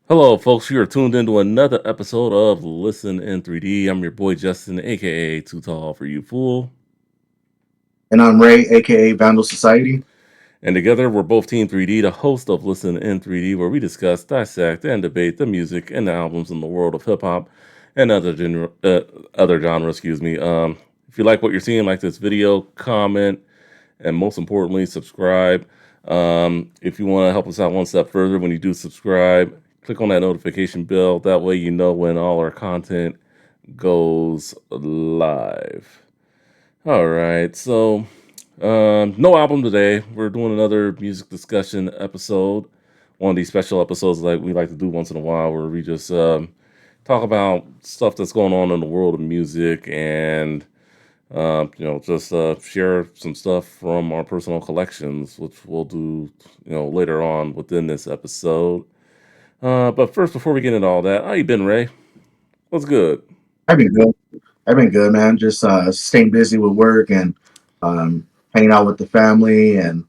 Hello, folks. You are tuned into another episode of Listen in 3D. I'm your boy Justin, aka Too Tall for You Fool. And I'm Ray, aka Vandal Society. And together we're both Team 3D, the host of Listen in 3D, where we discuss, dissect, and debate the music and the albums in the world of hip hop and other genres. Excuse me. If you like what you're seeing, like this video, comment, and most importantly, subscribe. If you want to help us out one step further, when you do subscribe, click on that notification bell. That way, you know when all our content goes live. All right, so no album today. We're doing another music discussion episode. One of these special episodes like we like to do once in a while, where we just talk about stuff that's going on in the world of music and just share some stuff from our personal collections, which we'll do later on within this episode. But first, before we get into all that, how you been, Ray? What's good? I've been good. I've been good, man. Just staying busy with work and hanging out with the family and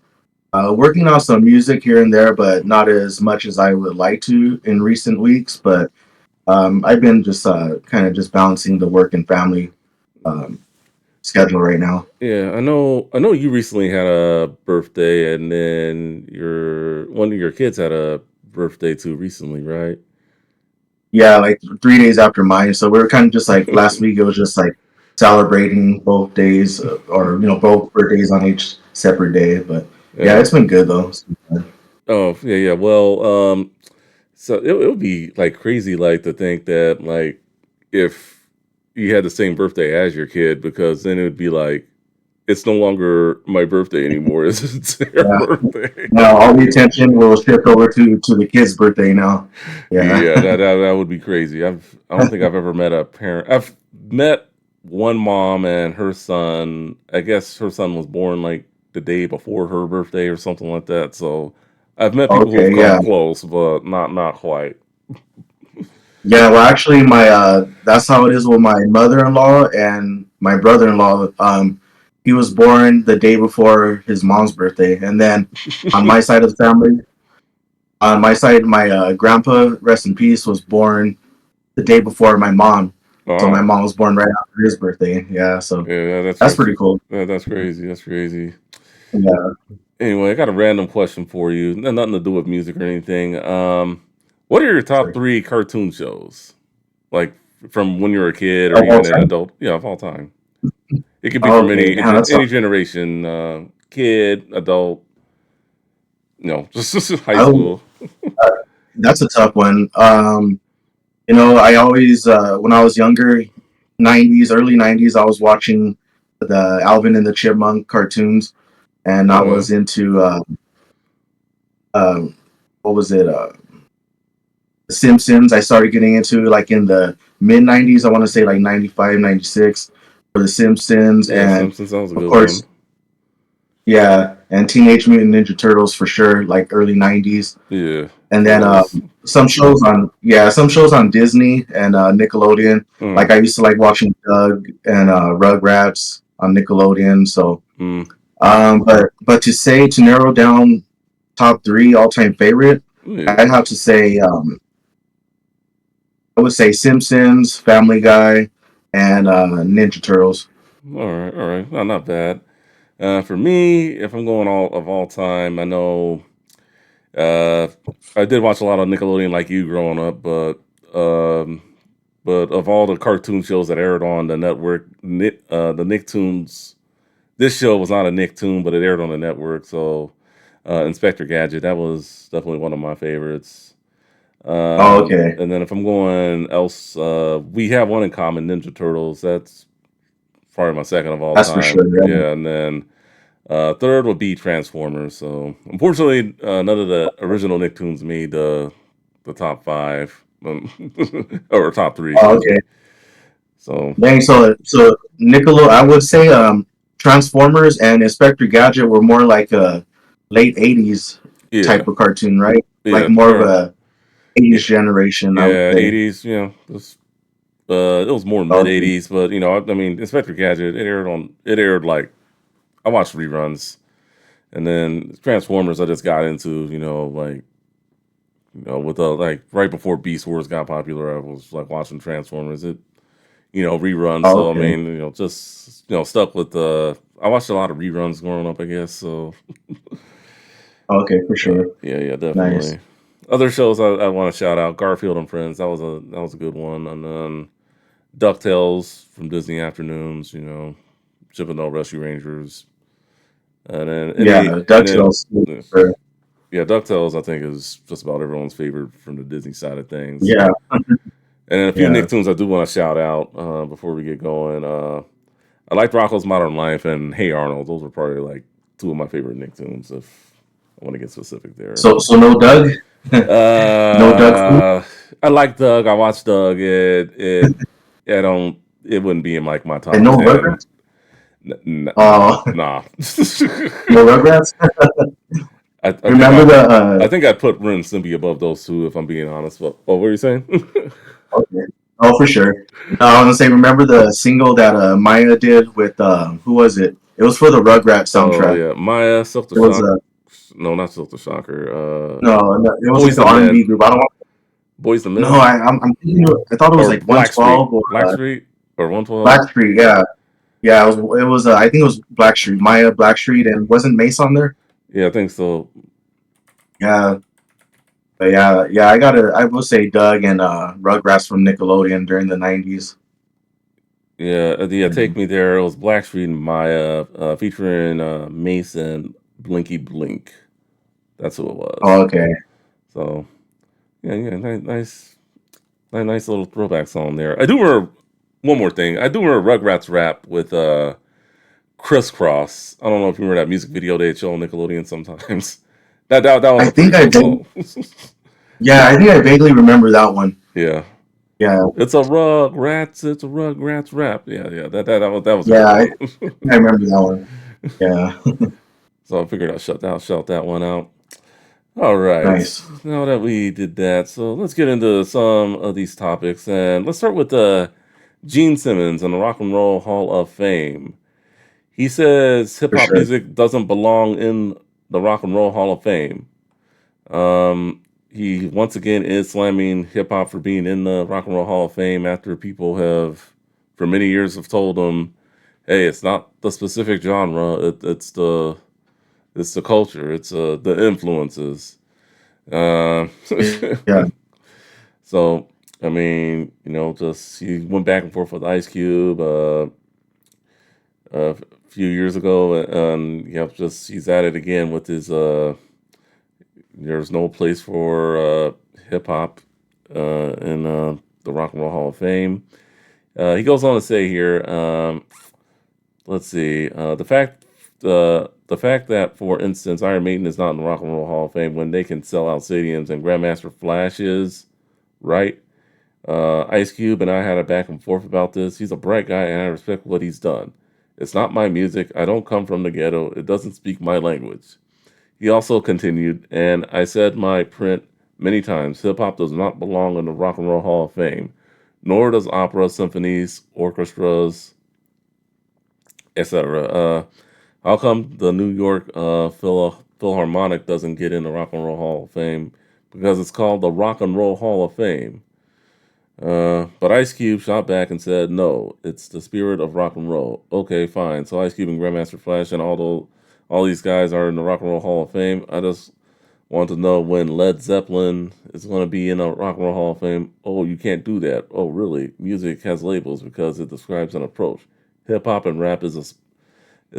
working on some music here and there, but not as much as I would like to in recent weeks. But I've been just kind of just balancing the work and family um, schedule right now. Yeah, I know. I know you recently had a birthday, and then your one of your kids had a birthday too recently, right? Yeah, like 3 days after mine. So we were kind of just like last week. It was just like celebrating both days, or both birthdays on each separate day. But yeah, Yeah. it's been good though. It's been good. Oh, yeah, yeah. Well, so it would be like crazy, like to think that like if you had the same birthday as your kid, because then it would be like it's no longer my birthday anymore. It's their Yeah. birthday. Now all the attention will shift over to the kid's birthday now. Yeah. Yeah, that would be crazy. I don't think I've ever met a parent. I've met one mom and her son. I guess her son was born like the day before her birthday or something like that. So I've met people who've Okay. come Yeah. close, but not quite. Yeah. Well, actually, my that's how it is with my mother-in-law and my brother-in-law. He was born the day before his mom's birthday, and then on my side of the family, on my side, my grandpa, rest in peace, was born the day before my mom. So my Wow. mom was born right after his birthday. Yeah. So Yeah, that's pretty cool. that's crazy. That's crazy. Yeah. Anyway, I got a random question for you. Nothing to do with music or anything. What are your top Sure. three cartoon shows? Like from when you were a kid or Of all even an time. adult? Yeah, of all time. It could be from Okay. Damn, that's a, any generation, kid, adult, just high oh, school. that's a tough one. I always, when I was younger, early 90s, I was watching the Alvin and the Chipmunk cartoons, and I Oh, was into, um, what was it, The Simpsons. I started getting into like in the mid 90s, I want to say like 95, 96 for The Simpsons, yeah, and Simpsons. That was a of good one. course, yeah, and Teenage Mutant Ninja Turtles for sure, like early 90s. Yeah, And then Turtles. some shows on Disney and Nickelodeon. Mm, Like I used to like watching Doug and Rugrats on Nickelodeon. So, mm, but to narrow down top three all time favorite, yeah. I'd have to say I would say Simpsons, Family Guy, and Ninja Turtles. All right, all right. Not bad. For me, if I'm going all time, I know uh, I did watch a lot of Nickelodeon like you growing up, um, but of all the cartoon shows that aired on the network, the Nicktoons. This show was not a Nicktoon, but it aired on the network. So, Inspector Gadget, that was definitely one of my favorites. Oh, okay, And then if I'm going else, we have one in common, Ninja Turtles. That's probably my second of all that's for sure. time. Yeah. Yeah, and then third would be Transformers. So unfortunately, none of the original Nicktoons made the top five, or top three, Oh, excuse okay. me. So Dang. So Nickelodeon, I would say Transformers and Inspector Gadget were more like a late '80s yeah, type of cartoon, right? Like yeah, more of or a yeah, '80s generation, I would yeah, say. 80s. It was more mid Okay. '80s, but I mean, Inspector Gadget. It aired like I watched reruns, and then Transformers. I just got into, like with like right before Beast Wars got popular, I was like watching Transformers. It reruns. Oh, So I okay. mean, just stuck with the. I watched a lot of reruns growing up, I guess. So Okay, for sure. yeah, yeah, Nice. definitely. Other shows I want to shout out: Garfield and Friends. That was a good one, and then Ducktales from Disney Afternoons. Chippendale Rescue Rangers, and then Yeah, DuckTales. uh, For, yeah, Ducktales I think is just about everyone's favorite from the Disney side of things. yeah, And then a few yeah. Nicktoons I do want to shout out before we get going. I liked Rocco's Modern Life and Hey Arnold. Those were probably like two of my favorite Nicktoons. If I want to get specific there. So no Doug, no Doug food, Uh, I like Doug. I watched Doug. I don't. It wouldn't be in like my and top no 10. Rugrats. Nah, Oh, nah. no Rugrats. I think Remember the I think I'd put Ren and Stimpy above those two if I'm being honest. But what were you saying? okay. Oh, for sure. No, I was gonna say, remember the single that Maya did with who was it? It was for the Rugrats Oh soundtrack. yeah, Maya, Silk the It was Shock. No, not Silk the Shocker. no, it was like Boys the the R&B Men. group. I don't want. Boys the No, Men. I'm thinking. I thought it was Or like One Black Street. Twelve or Blackstreet or 112. Blackstreet. Yeah, yeah. It was. I think it was Blackstreet. Maya Blackstreet, and wasn't Mace on there? Yeah, I think so. Yeah, but yeah. I will say Doug and Rugrats from Nickelodeon during the '90s. Yeah, Take Mhm. Me There. It was Blackstreet and Maya, featuring Mason Blinky Blink. That's who it Oh, was. okay. So yeah, yeah, nice little throwback song there. I do remember one more thing. I do remember Rugrats rap with Crisscross. I don't know if you remember that music video they show on Nickelodeon sometimes. That was I a pretty think I cool did. song. Yeah, I think I vaguely remember that one. Yeah. Yeah, It's a Rugrats rap. Yeah, yeah. That was a yeah. good I one. think I remember that one. Yeah, So I figured I'd shout that one out. All right. nice. Now that we did that, so let's get into some of these topics, and let's start with Gene Simmons and the Rock and Roll Hall of Fame. He says hip For hop sure. music doesn't belong in the Rock and Roll Hall of Fame. He once again is slamming hip hop for being in the Rock and Roll Hall of Fame after people have, for many years, have told him, "Hey, it's not the specific genre; it's the culture, it's the influences." Uh, Yeah, so I mean, just he went back and forth with Ice Cube a few years ago, and just he's at it again with his "There's no place for hip hop in the Rock and Roll Hall of Fame." He goes on to say here, let's see, the fact that, for instance, Iron Maiden is not in the Rock and Roll Hall of Fame when they can sell out stadiums and Grandmaster Flash is, right? Ice Cube and I had a back and forth about this. He's a bright guy and I respect what he's done. It's not my music. I don't come from the ghetto. It doesn't speak my language. He also continued, and I said my print many times, hip hop does not belong in the Rock and Roll Hall of Fame, nor does opera, symphonies, orchestras, etc. How come the New York Philharmonic doesn't get in the Rock and Roll Hall of Fame? Because it's called the Rock and Roll Hall of Fame. But Ice Cube shot back and said, "No, it's the spirit of rock and roll." Okay, fine. So Ice Cube and Grandmaster Flash and all these guys are in the Rock and Roll Hall of Fame. I just want to know when Led Zeppelin is going to be in a Rock and Roll Hall of Fame. Oh, you can't do that. Oh, really? Music has labels because it describes an approach. Hip hop and rap is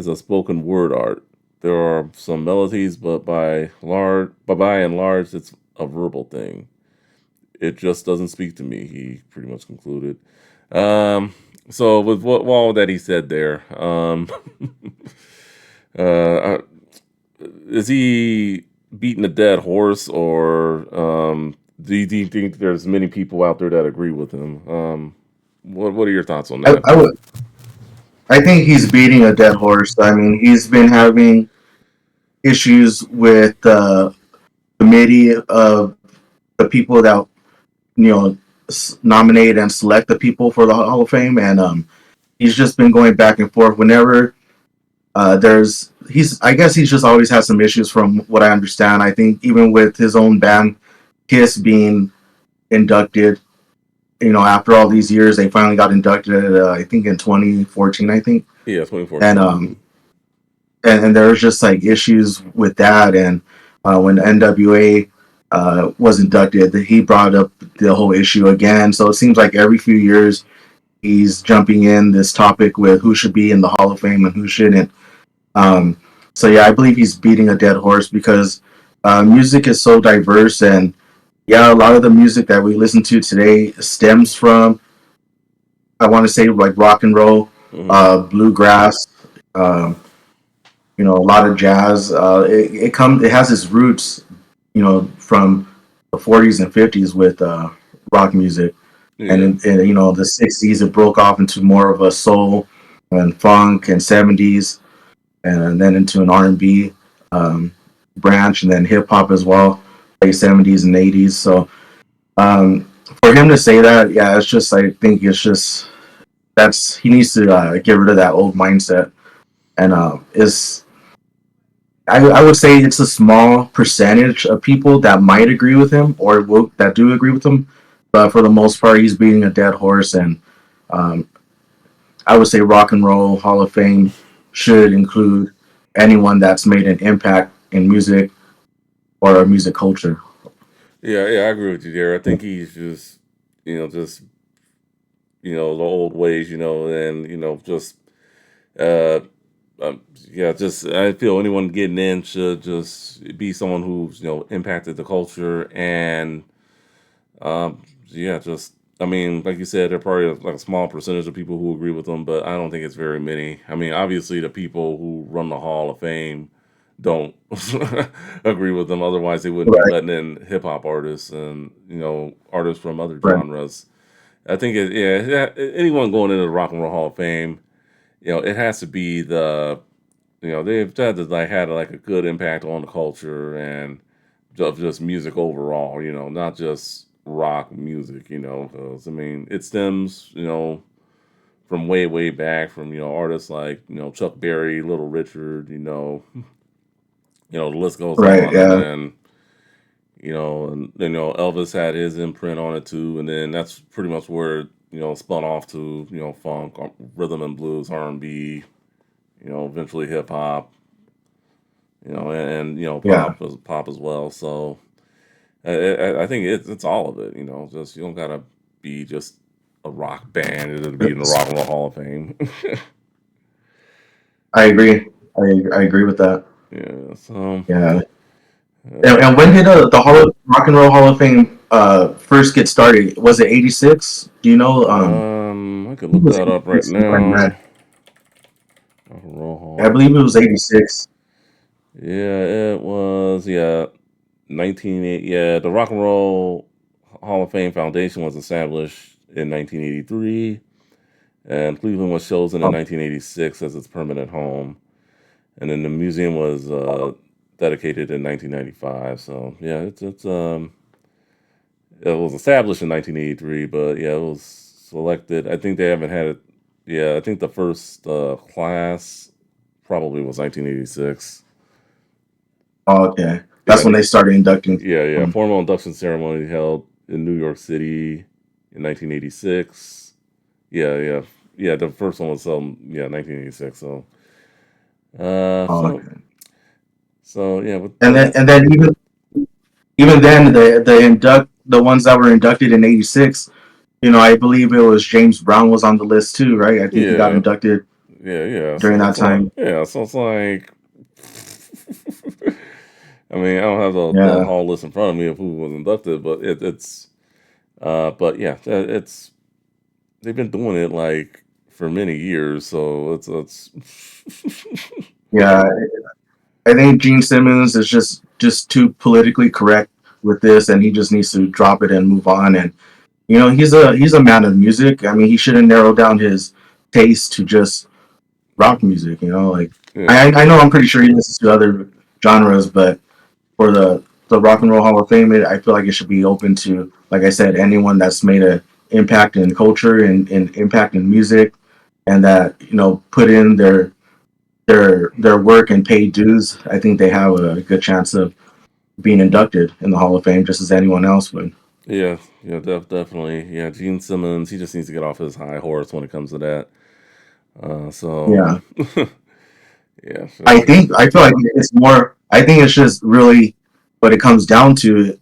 a spoken word art. There are some melodies, but by and large, it's a verbal thing. It just doesn't speak to me. He pretty much concluded. So with all that he said there, uh, is he beating a dead horse, or do you think there's many people out there that agree with him? What are your thoughts on that? I would. I think he's beating a dead horse. I mean, he's been having issues with the committee of the people that nominate and select the people for the Hall of Fame, and he's just been going back and forth. Whenever I guess he's just always had some issues, from what I understand. I think even with his own band, Kiss being inducted. After all these years, they finally got inducted. I think in 2014. I think, Yeah, and 2014. and there's just like issues with that. And when NWA was inducted, he brought up the whole issue again. So it seems like every few years he's jumping in this topic with who should be in the Hall of Fame and who shouldn't. Um, so yeah, I believe he's beating a dead horse because music is so diverse, and yeah, a lot of the music that we listen to today stems from, I want to say, like rock and roll, Hmm. bluegrass, um, a lot of jazz. It has its roots, from the 40s and 50s with rock music, and Yeah, the 60s it broke off into more of a soul and funk, and 70s, and then into an R&B um, branch, and then hip hop as well, late 70s and 80s. So for him to say that, yeah, it's just, I think it's just, that's he needs to get rid of that old mindset, and is I would say it's a small percentage of people that might agree with him or that do agree with him, but for the most part, he's beating a dead horse. And um, I would say Rock and Roll Hall of Fame should include anyone that's made an impact in music or music culture. yeah, I agree with you there. I think he's just, just the old ways, and just uh, yeah, just I feel anyone getting in should just be someone who's impacted the culture and yeah, just I mean, like you said, there are probably like a small percentage of people who agree with them, but I don't think it's very many. I mean, obviously, the people who run the Hall of Fame don't agree with them. Otherwise, they wouldn't be Right, letting in hip hop artists and artists from other right, genres. I think anyone going into the Rock and Roll Hall of Fame, it has to be they've had to like had like a good impact on the culture and of just music overall, not just rock music, 'cause, I mean, it stems, from way, way back from, artists like, Chuck Berry, Little Richard, the list goes right. on. And Yeah, then, Elvis had his imprint on it too. And then that's pretty much where, spun off to, funk, rhythm and blues, R&B, eventually hip hop, and yeah. pop as well. So, I think it's all of it. Just you don't gotta be just a rock band to be in the It's- Rock and Roll Hall of Fame. I agree. I agree with that. Yeah. So, Yeah. uh, And when did the Rock and Roll Hall of Fame first get started? Was it '86? Do you know? I could I think it look was that up right '86 is what I now. read. Rock and Roll I Hall. believe it was '86. Yeah, it was. Yeah, 1980. Yeah, the Rock and Roll Hall of Fame Foundation was established in 1983, and Cleveland was chosen in Oh, 1986 as its permanent home. And then the museum was dedicated in 1995. So yeah, it's it was established in 1983, but yeah, it was selected. I think they haven't had it. Yeah, I think the first class probably was 1986. okay. Yeah, That's when they started inducting. yeah. Formal induction ceremony held in New York City in 1986. Yeah. The first one was 1986. So uh, Oh, so okay. yeah, but And then even then the ones that were inducted in '86. I believe it was James Brown was on the list too, right? I think he got yeah. inducted Yeah. during So that it's like, time. I mean, I don't have the Yeah. whole list in front of me of who was inducted, but but yeah, it's they've been doing it like for many years, so it's Yeah. I think Gene Simmons is just too politically correct with this, and he just needs to drop it and move on. And he's a man of music. I mean, he shouldn't narrow down his taste to just rock music. Like yeah, I know I'm pretty sure he listens to other genres, but for the Rock and Roll Hall of Fame, I feel like it should be open to, like I said, anyone that's made an impact in culture and impact in music, and that put in their work and paid dues. I think they have a good chance of being inducted in the Hall of Fame just as anyone else would. Yeah, yeah, definitely. Yeah, Gene Simmons, he just needs to get off his high horse when it comes to that. So, Yeah. yeah, so I feel like it's more. I think it's just really what it comes down to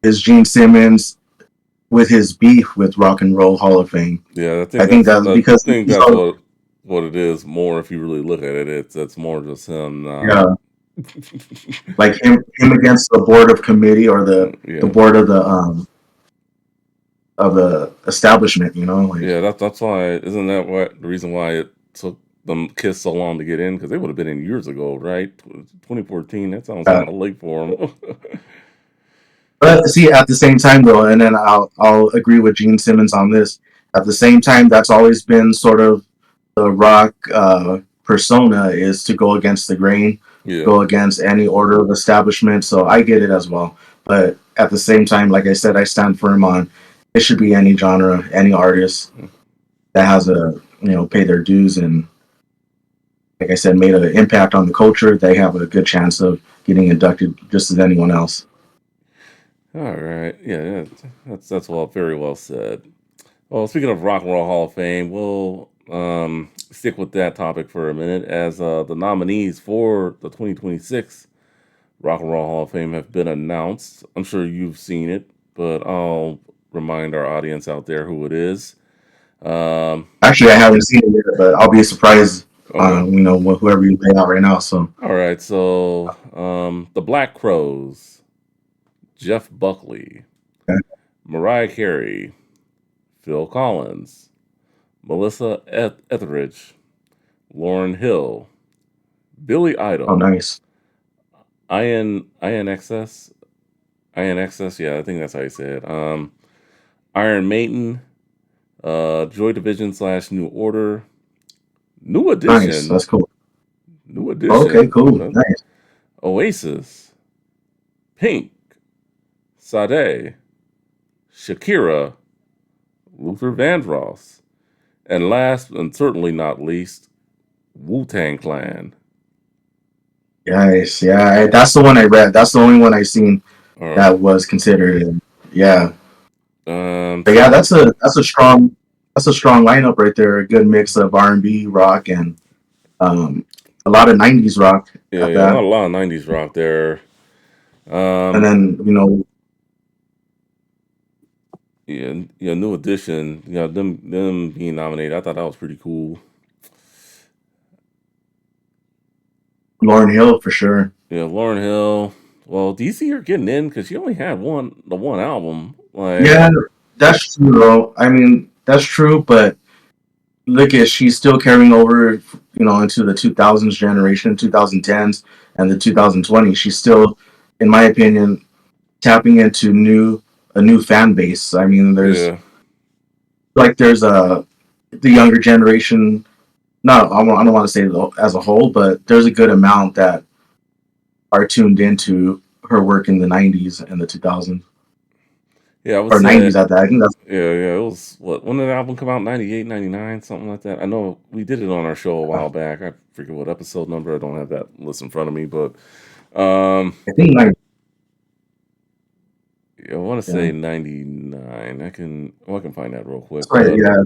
is Gene Simmons with his beef with Rock and Roll Hall of Fame. yeah, I think that's I because think he's that's all, what it is more if you really look at it. It's more just him not. yeah, like him against the board of committee or the Yeah, board of the establishment. You know, like yeah. That's why. Isn't that what the reason why it took them Kiss so long to get in? Because they would have been in years ago, right? 2014. That sounds uh, kind of late for them. but see, at the same time though, and then I'll agree with Gene Simmons on this. At the same time, that's always been sort of the rock persona is to go against the grain, Yeah, go against any order of establishment. So I get it as well. But at the same time, like I said, I stand firm on it should be any genre, any artist that has a pay their dues and like I said, made an impact on the culture. They have a good chance of getting inducted just as anyone else. all right. Yeah, that's well, very well said. Well, speaking of Rock and Roll Hall of Fame, we'll stick with that topic for a minute as the nominees for the 2026 Rock and Roll Hall of Fame have been announced. I'm sure you've seen it, but I'll remind our audience out there who it is. Um, Actually, I haven't seen it yet, but I'll be surprised. okay. Whoever you lay out right now. So All right. So the Black Crows, Jeff Buckley, Mariah Carey, Phil Collins, Melissa Etheridge, Lauren Hill, Billy oh, Idol, nice. INXS, INXS. Yeah, I think that's how you say it. Iron Maiden, Joy Division / New Order, New Nice. Edition, That's cool. New Okay, Edition, cool. Nice. Oasis, Pink, Sade, Shakira, Luther Vandross, and last and certainly not least, Wu Tang Clan. Nice. Yeah, that's the one I read. That's the only one I seen All right. that was considered. And yeah, but yeah, So that's a strong lineup right there. A good mix of R&B, rock, and um, a lot of '90s rock yeah, at yeah, that. a lot of '90s rock there. And Um, then yeah, yeah, New Edition. Yeah, them being nominated, I thought that was pretty cool. Lauren Hill for sure. Yeah, Lauren Hill. Well, do you see her getting in because she only had the one album? Like, Yeah, that's true. Though. I mean, that's true, but look at she's still carrying over, into the 2000s generation, 2010s, and the 2020s. She's still, in my opinion, tapping into a new fan base. I mean, yeah, there's a the younger generation. Not I don't want to say as a whole, but there's a good amount that are tuned into her work in the '90s and the 2000s yeah, I would or say, '90s at that. I think that's yeah, yeah. It was what when did the album come out? 98, 99, something like that. I know we did it on our show a while back. I forget what episode number. I don't have that list in front of me, but um, I think '90s. yeah, I want to say Yeah, 99. I can find that real quick, that's right. but Yeah,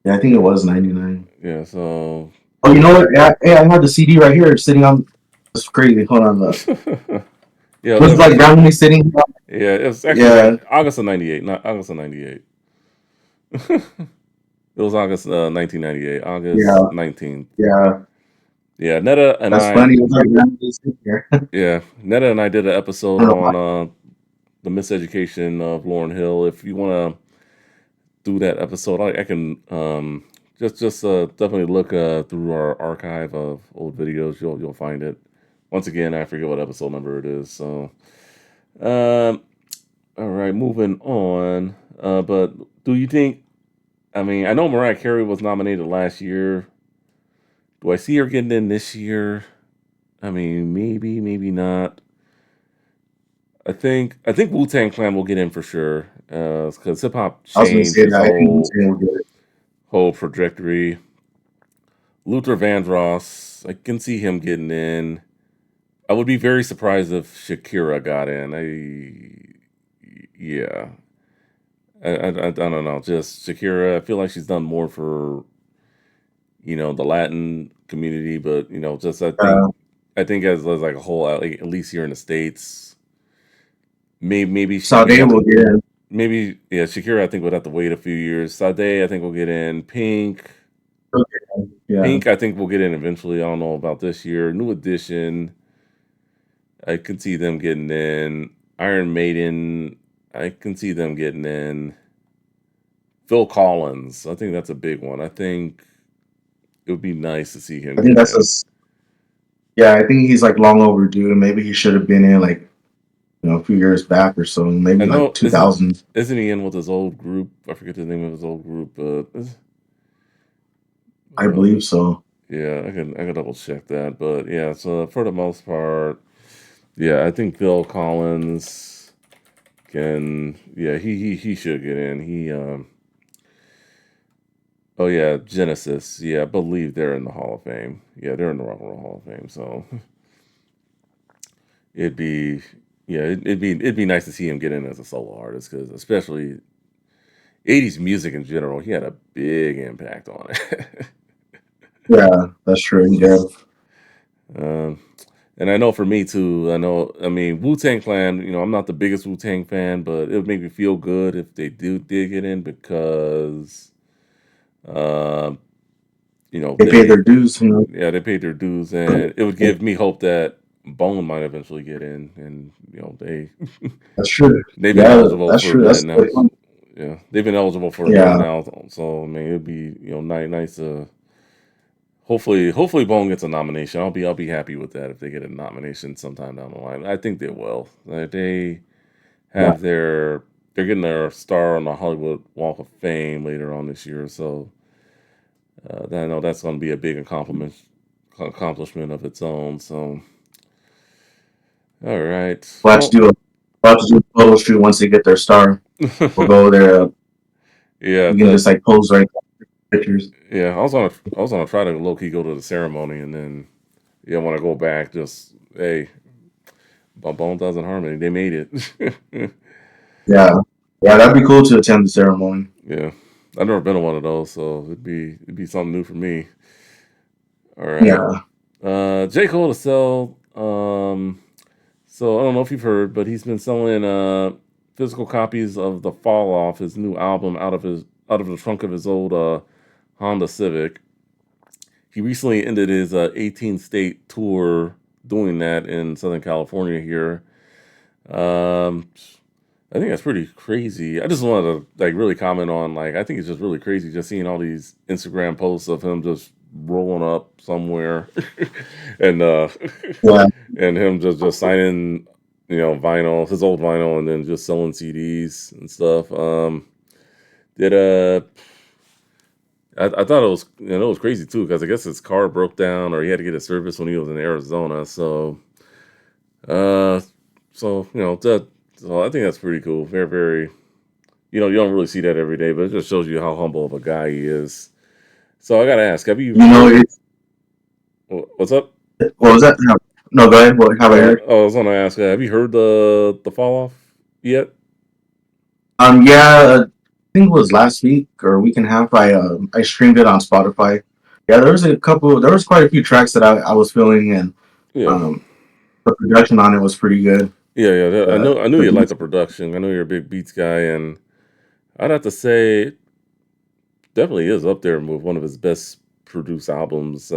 yeah, I think it was '99. yeah. So Oh, you know what? Yeah, hey, I have the CD right here sitting on. That's crazy. Hold on, look. yeah, It was look, like randomly sitting. yeah, it's actually Yeah, August of '98, not August of '98. It was August 1998, August yeah, 19th. yeah. Yeah, Netta and That's I, funny. It was like randomly sitting here. yeah, Netta and I did an I episode don't know why. on the miseducation of Lauren Hill. If you want to do that episode, I can just definitely look through our archive of old videos. You'll find it. Once again, I forget what episode number it is. So, um, all right, moving on. But do you think? I mean, I know Mariah Carey was nominated last year. Do I see her getting in this year? I mean, maybe, maybe not. I think Wu Tang Clan will get in for sure, because hip hop I was gonna changed say its that. I think Wu-Tang will get it. whole trajectory. Luther Vandross, I can see him getting in. I would be very surprised if Shakira got in. Yeah, I don't know. Just Shakira, I feel like she's done more for the Latin community, but just Uh, I think as like a whole, like, at least here in the states, maybe she may Sade have to. will get in. Maybe yeah, Shakira I think would have to wait a few years. Sade I think will get in. Yeah, Pink I think will get in eventually. I don't know about this year. New Edition, I can see them getting in. Iron Maiden, I can see them getting in. Phil Collins, I think that's a big one. I think it would be nice to see him I think get that's a in. yeah. I think he's like long overdue. Maybe he should have been in like a few years back or so. I Maybe like know 2000. isn't he in with his old group? I forget the name of his old group, but I uh, believe so. yeah, I can double check that. But yeah, so for the most part, yeah, I think Phil Collins can. Yeah, he should get in. Oh yeah, Genesis. Yeah, I believe they're in the Hall of Fame. Yeah, they're in the Rock and Roll Hall of Fame. So it'd be yeah, it'd be nice to see him get in as a solo artist because especially '80s music in general, he had a big impact on it. Yeah, that's true. He did. um, and I know for me too. I mean, Wu Tang Clan. I'm not the biggest Wu Tang fan, but it would make me feel good if they did get in because, um, They paid they their dues. yeah, they paid their dues, and it would give me hope that Bone might eventually get in, and That's true. they've been Yeah, eligible that's for true. that That's a now. good one. Yeah, they've been eligible for a minute Yeah, now, so I mean it'd be nice to hopefully Bone gets a nomination. I'll be happy with that if they get a nomination sometime down the line. I think they will. They yeah. have they're getting their star on the Hollywood Walk of Fame later on this year, so I know that's going to be a big accomplishment of its own. So, all right. We'll have to Well, do a we'll have to do a photo shoot once they get their star. We'll go there. yeah, We can just like pose right pictures. yeah. I was gonna try to low key go to the ceremony, and then yeah, when I go back, just hey, Bone Thugs and Harmony, they made it. Yeah, yeah, that'd be cool to attend the ceremony. Yeah, I've never been to one of those, so it'd be something new for me. All right. Yeah. J. Cole to sell. So I don't know if you've heard, but he's been selling physical copies of the Fall Off, his new album, out of the trunk of his old Honda Civic. He recently ended his 18 state tour doing that in Southern California here. Um, I think that's pretty crazy. I just wanted to like really comment on like I think it's just really crazy just seeing all these Instagram posts of him just rolling up somewhere and Yeah. and him just signing vinyl, his old vinyl, and then just selling CDs and stuff. Did I thought it was it was crazy too because I guess his car broke down or he had to get it serviced when he was in Arizona. Uh so so I think that's pretty cool. Very very you don't really see that every day, but it just shows you how humble of a guy he is. So I gotta ask, have you You know, heard it's what's up? what was that? No, no, go ahead. What? How about Eric? I was gonna ask, have you heard the fall off yet? Yeah, I think it was last week or a week and a half. I streamed it on Spotify. Yeah, there was a couple. There was quite a few tracks that I was feeling, and Yeah, um, the production on it was pretty good. I knew The you liked beats, the production. I know you're a big beats guy, and I'd have to say definitely is up there with one of his best produced albums.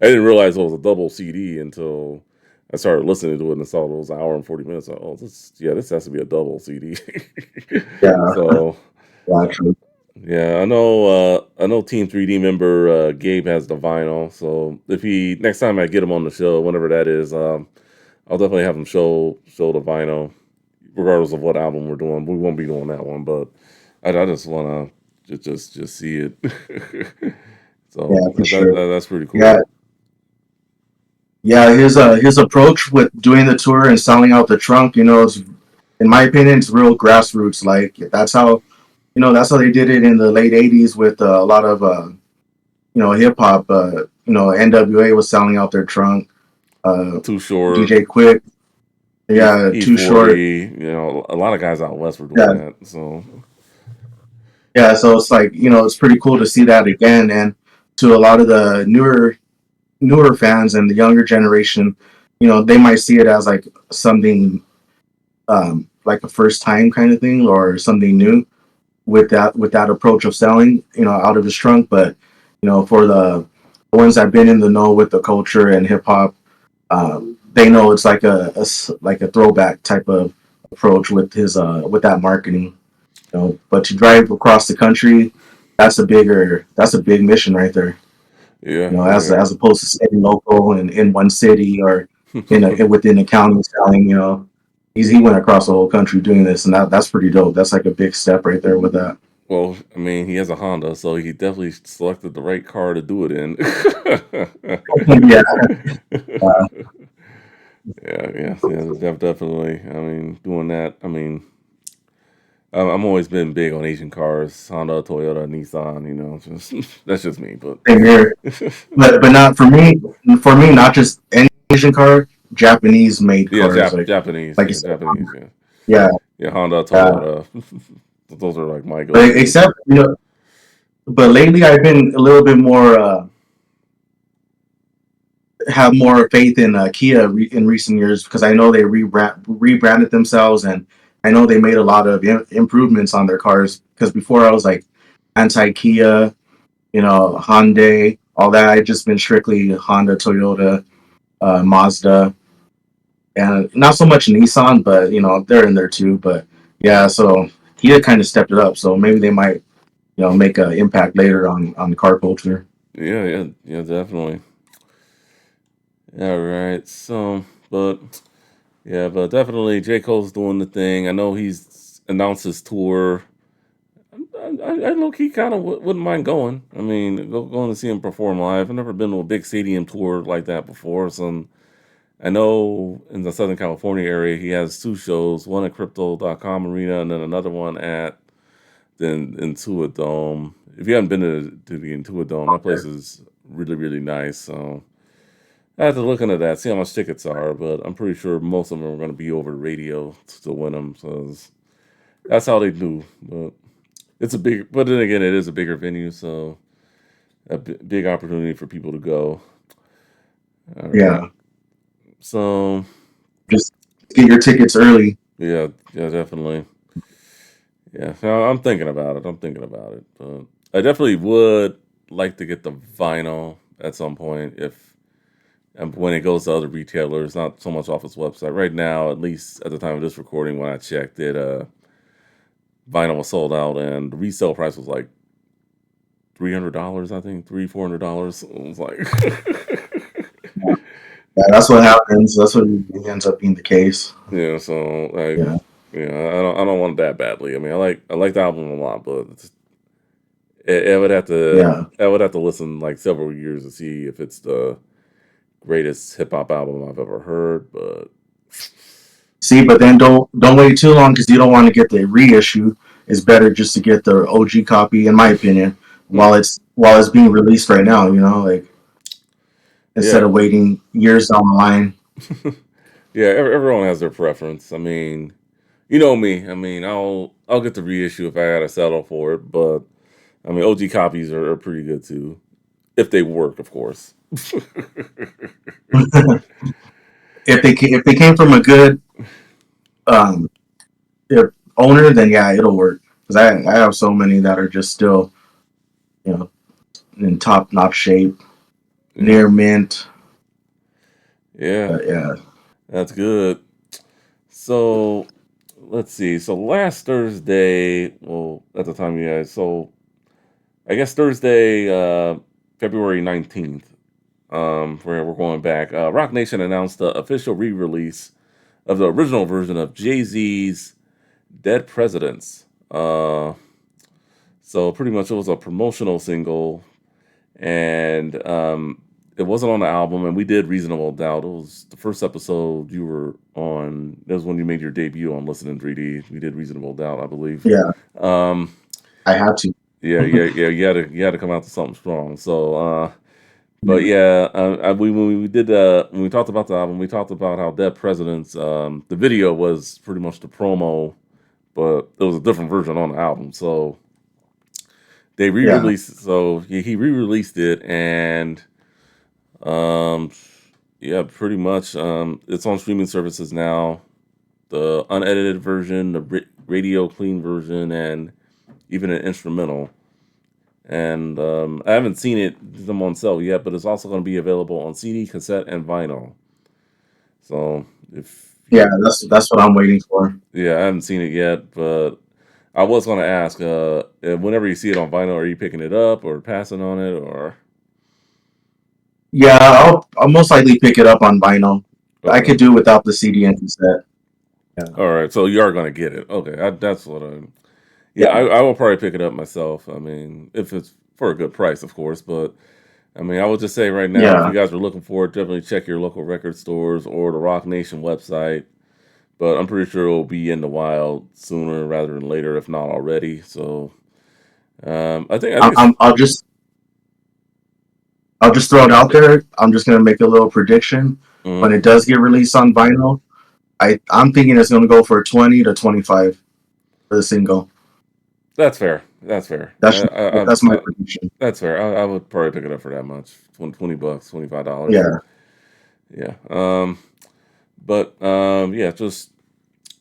I didn't realize it was a double CD until I started listening to it and saw it was an hour and 40 minutes. Oh, this has to be a double CD. yeah, So actually. yeah, I know Team 3D member Gabe has the vinyl. So if he next time I get him on the show, whenever that is, I'll definitely have him show the vinyl, regardless of what album we're doing. We won't be doing that one, but I just want to just see it. So Yeah, for sure. that's pretty Yeah, cool. yeah. His approach with doing the tour and selling out the trunk, it's in my opinion, it's real grassroots. Like that's how they did it in the late '80s with a lot of hip hop. NWA was selling out their trunk. Too Short, DJ Quick, yeah, Too Short, E40. A lot of guys out west were doing yeah, that. So yeah. So it's like it's pretty cool to see that again, and to a lot of the newer fans and the younger generation, they might see it as like something like a first time kind of thing or something new with that approach of selling, out of his trunk. But for the ones that've been in the know with the culture and hip hop, they know it's like like a throwback type of approach with his with that marketing. But to drive across the country, that's a big mission right there. yeah, As opposed to staying local and in one city or yeah. within a county selling. He went across the whole country doing this, and that's pretty dope. That's like a big step right there with that. Well, I mean, he has a Honda, so he definitely selected the right car to do it in. Yeah, Yeah, definitely. I mean, doing that. I mean, I'm always been big on Asian cars, Honda, Toyota, Nissan. Just that's just me. But same here. But not for me. For me, not just any Asian car, Japanese made yeah, cars. Like Japanese, like you yeah, said, Japanese, yeah, yeah, yeah, Honda, yeah. Toyota. Those are like my But go-tos. except but lately I've been a little bit more have more faith in Kia in recent years because I know they rebranded themselves, and I know they made a lot of improvements on their cars. Because before I was like anti Kia, Hyundai, all that. I just been strictly Honda, Toyota, Mazda, and not so much Nissan, but they're in there too. But yeah, so Kia kind of stepped it up, so maybe they might make an impact later on the car culture. Yeah, yeah, definitely. All right. So, but yeah, but definitely J. Cole's doing the thing. I know he's announced his tour. I low key kind of wouldn't mind going. I mean, going to see him perform live. I've never been to a big stadium tour like that before. So I know in the Southern California area, he has two shows, one at Crypto.com Arena and then another one at the Intuit Dome. If you haven't been to the Intuit Dome, that place is really, really nice. So I have to look into that, see how much tickets are, but I'm pretty sure most of them are going to be over the radio to win them. So that's how they do. But but then again, it is a bigger venue, so a big opportunity for people to go. All right. Yeah, So just get your tickets early. yeah, yeah, definitely. Yeah, so I'm thinking about it. I'm thinking about it. But I definitely would like to get the vinyl at some point if and when it goes to other retailers, not so much off its website. Right now, at least at the time of this recording, when I checked it, vinyl was sold out, and the resale price was like $300. I think $400. It was like, Yeah, that's what happens. That's what ends up being the case. yeah. So like, Yeah, yeah, I don't want it that badly. I mean, I like the album a lot, but I would have to yeah. listen like several years to see if it's the greatest hip hop album I've ever heard. But See, but then don't wait too long because you don't want to get the reissue. It's better just to get the OG copy, in my opinion, hmm, while it's being released right now. Like instead yeah, of waiting years down the line. yeah. Everyone has their preference. I mean, you know me. I mean, I'll get the reissue if I gotta settle for it. But I mean, OG copies are pretty good too, if they work, of course. If they came from a good um, if owner, then yeah, it'll work. Because I have so many that are just still you know in top notch shape, Yeah, near mint. yeah, Yeah, that's good. So let's see. So last Thursday, well, at the time you guys, so I guess Thursday, February 19th, where we're going back. Rock Nation announced the official re-release of the original version of Jay Z's "Dead Presidents." So pretty much it was a promotional single, and it wasn't on the album. And we did "Reasonable Doubt." It was the first episode you were on. That was when you made your debut on Listen in 3D. We did "Reasonable Doubt," I believe. yeah. Um, I had to. yeah, yeah, yeah. You had to come out to something strong. So But Yeah. yeah, we when we did when we talked about the album, we talked about how Dead Presidents, the video was pretty much the promo, but it was a different version on the album. So they Yeah. re-released. So he re-released it, and um, yeah, pretty much it's on streaming services now. The unedited version, the radio clean version, and even an instrumental. And I haven't seen them on sale yet, but it's also going to be available on CD, cassette, and vinyl. So if Yeah. you, That's what I'm waiting for. yeah, I haven't seen it yet, but I was going to ask, whenever you see it on vinyl, are you picking it up or passing on it, or Yeah, I'll most likely pick it up on vinyl. I okay, could do without the CD and cassette. Yeah. all right, so you are going to get it. Okay, that's what I. Yeah, Yeah. I will probably pick it up myself. I mean, if it's for a good price, of course, but I mean, I would just say right now, if Yeah. you guys are looking for it, definitely check your local record stores or the Rock Nation website. But I'm pretty sure it'll be in the wild sooner rather than later, if not already. So I think it's I'm, I'll just throw it out there. I'm just gonna make a little prediction. When mhm. it does get released on vinyl, I'm thinking it's gonna go for 20 to 25 for the single. That's fair. That's fair. That's that's my I prediction. that's fair. I would probably pick it up for that much, 20 bucks, $25. Yeah. Yeah. But yeah, just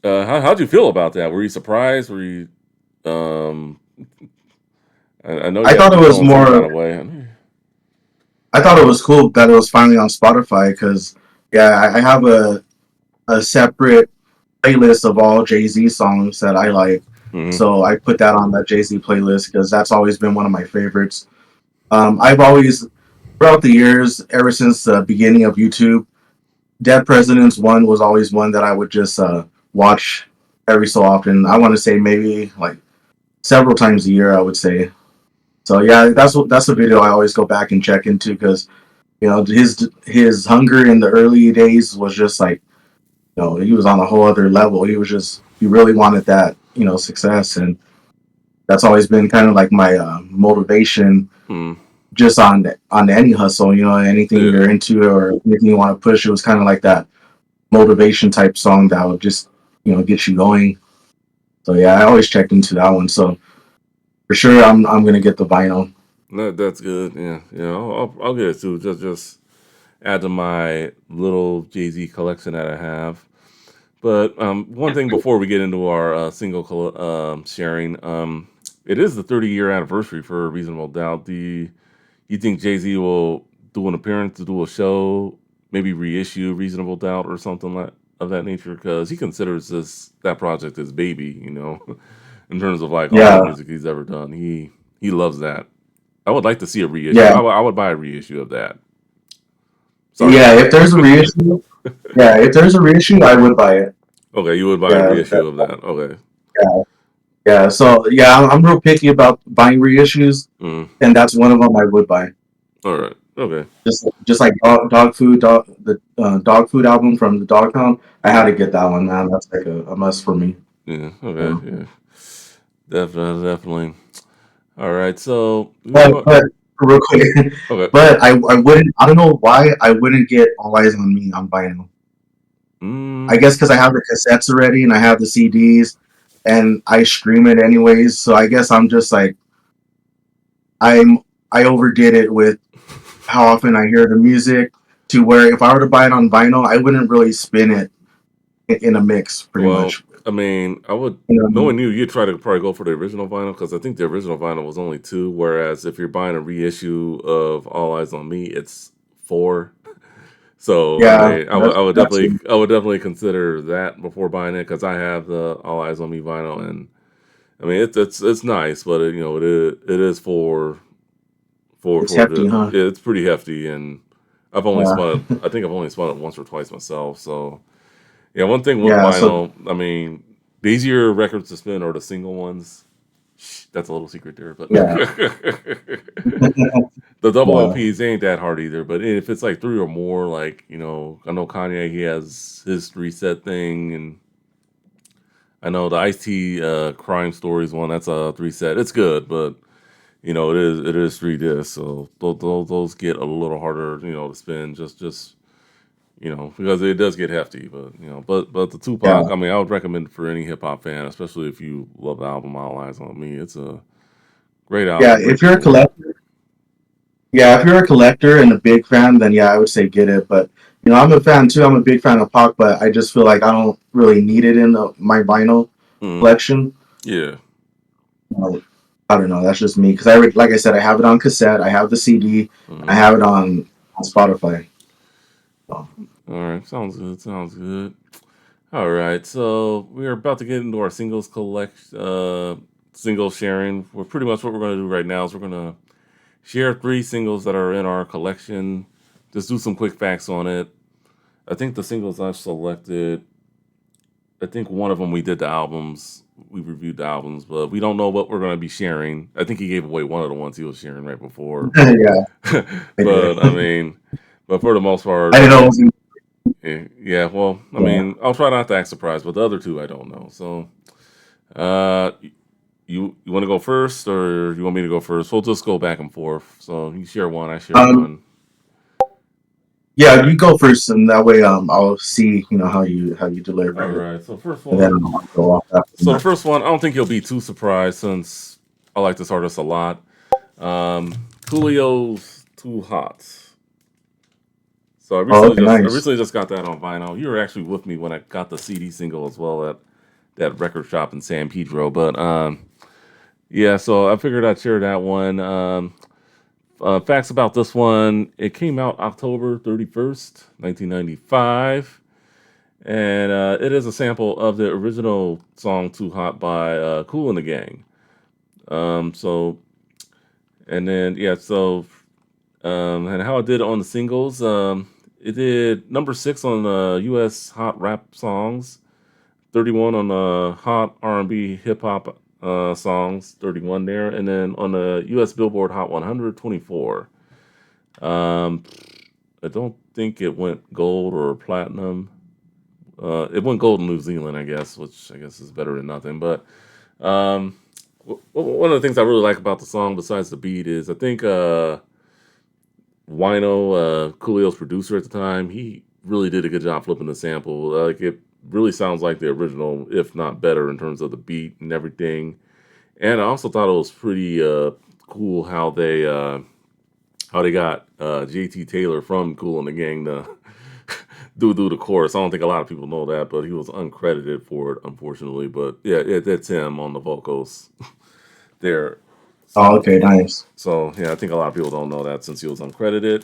how'd you feel about that? Were you surprised? Were you um? I know I you had thought to it be was feeling some kind more. of way. I thought it was cool that it was finally on Spotify because yeah, I have a separate playlist of all Jay Z songs that I like. Hmm. So I put that on that Jay Z playlist because that's always been one of my favorites. I've always throughout the years, ever since the beginning of YouTube, Dead Presidents one was always one that I would just watch every so often. I want to say maybe like several times a year. I would say. So yeah, that's a video I always go back and check into because his hunger in the early days was just like he was on a whole other level. He really wanted that success, and that's always been kind of like my motivation Hmm. just on any hustle. Anything Yeah. you're into or anything you want to push. It was kind of like that motivation type song that would just get you going. So yeah, I always checked into that one. So for sure, I'm gonna get the vinyl. That's good. Yeah. Yeah. I'll get it too. Just add to my little Jay Z collection that I have. But one thing before we get into our single sharing, it is the 30-year anniversary for Reasonable Doubt. You think Jay Z will do an appearance, to do a show, maybe reissue Reasonable Doubt or something like of that nature? Because he considers that project his baby, in terms of like all the Yeah, music he's ever done. He loves that. I would like to see a reissue. yeah, I would buy a reissue of that. Sorry, yeah. John. If there's a reissue, yeah, if there's a reissue, I would buy it. Okay, you would buy a Yeah, reissue of that. Okay. yeah, yeah. So yeah, I'm real picky about buying reissues, Mm. and that's one of them I would buy. All right. Okay. Just like the dog food album from the Dog Pound. I had to get that one, man. That's like a must for me. Yeah. Yeah. Okay. Yeah. Definitely. Definitely. All right. So we But go. but real quick, Okay. but I wouldn't. I don't know why I wouldn't get All Eyes on Me on vinyl. I Mm, guess because I have the cassettes already and I have the CDs, and I stream it anyways. So I guess I'm just like I'm I overdid it with how often I hear the music to where if I were to buy it on vinyl, I wouldn't really spin it in a mix, pretty well, much. I mean, I would You know what I mean? knowing you, you'd try to probably go for the original vinyl because I think the original vinyl was only two, whereas if you're buying a reissue of All Eyes on Me, it's four. So I Yeah, mean, that's that's it. I would definitely consider that before buying it because I have the All Eyes on Me vinyl, and I mean it's nice, but it is It's for hefty, the huh? it's pretty hefty, and I've only Yeah, spun it. I think I've only spun it once or twice myself. So yeah, one thing with yeah. So vinyl, I mean, the easier records to spin are the single ones. Shh, that's a little secret there, but yeah, the double yeah, LPs ain't that hard either. But if it's like three or more, like I know Kanye, he has his three set thing, and I know the Ice T Crime Stories one, that's a three set. It's good, but it is 3 discs, so those get a little harder, to spin, just because it does get hefty. But the Yeah, Tupac, I mean, I would recommend it for any hip hop fan, especially if you love the album All Eyes on Me. It's a great yeah. album, great If you're a score. collector, yeah, if you're a collector and a big fan, then yeah, I would say get it. But I'm a fan too. I'm a big fan of Pac, but I just feel like I don't really need it in my vinyl Hmm. collection. Yeah. Uh, I don't know. That's just me because like I said, I have it on cassette. I have the CD. I Hmm. have it on Spotify. So, All right. Sounds good. Sounds good. All right. So we're about to get into our single sharing. We're pretty much what we're going to do right now is we're going to share 3 singles that are in our collection. Just do some quick facts on it. I think the singles I've selected, I think one of them we did the albums. We reviewed the albums, but we don't know what we're going to be sharing. I think he gave away one of the ones he was sharing right before. yeah, I did. But I mean, but for the most part, I I didn't know it think, was. yeah. Well, I Yeah. mean, I'll try not to act surprised, but the other 2 I don't know. So, uh, you want to go first, or you want me to go first? We'll just go back and forth. So you share one, I share Um. one. Yeah, you go first, and that way, I'll see, how you All deliver it, right. So first and then one. I'll go off after So the that. first one, I don't think you'll be too surprised since I like this artist a lot. Um, Coolio's Too Hot. So I Oh, recently okay, just I nice. recently just got that on vinyl. You were actually with me when I got the CD single as well at that record shop in San Pedro. But yeah, so I figured I'd share that one. Facts about this one: it came out October 31st, 1995, and it is a sample of the original song "Too Hot" by Kool and the Gang. So and then yeah, so and how it did on the singles. It did number 6 on the U.S. Hot Rap Songs, 31 on the Hot R&B Hip Hop songs, 31 there, and then on the U.S. Billboard Hot 100, 24. Um, I don't think it went gold or platinum. It went gold in New Zealand, I guess, which I guess is better than nothing. But um, one of the things I really like about the song, besides the beat, is I think Wino, Coolio's producer at the time, he really did a good job flipping the sample. Like it really sounds like the original, if not better, in terms of the beat and everything. And I also thought it was pretty cool how they got JT Taylor from Cool and the Gang to do the chorus. I don't think a lot of people know that, but he was uncredited for it, unfortunately. But yeah, that's him on the vocals there. Oh, So okay, nice. yeah, I think a lot of people don't know that since he was uncredited.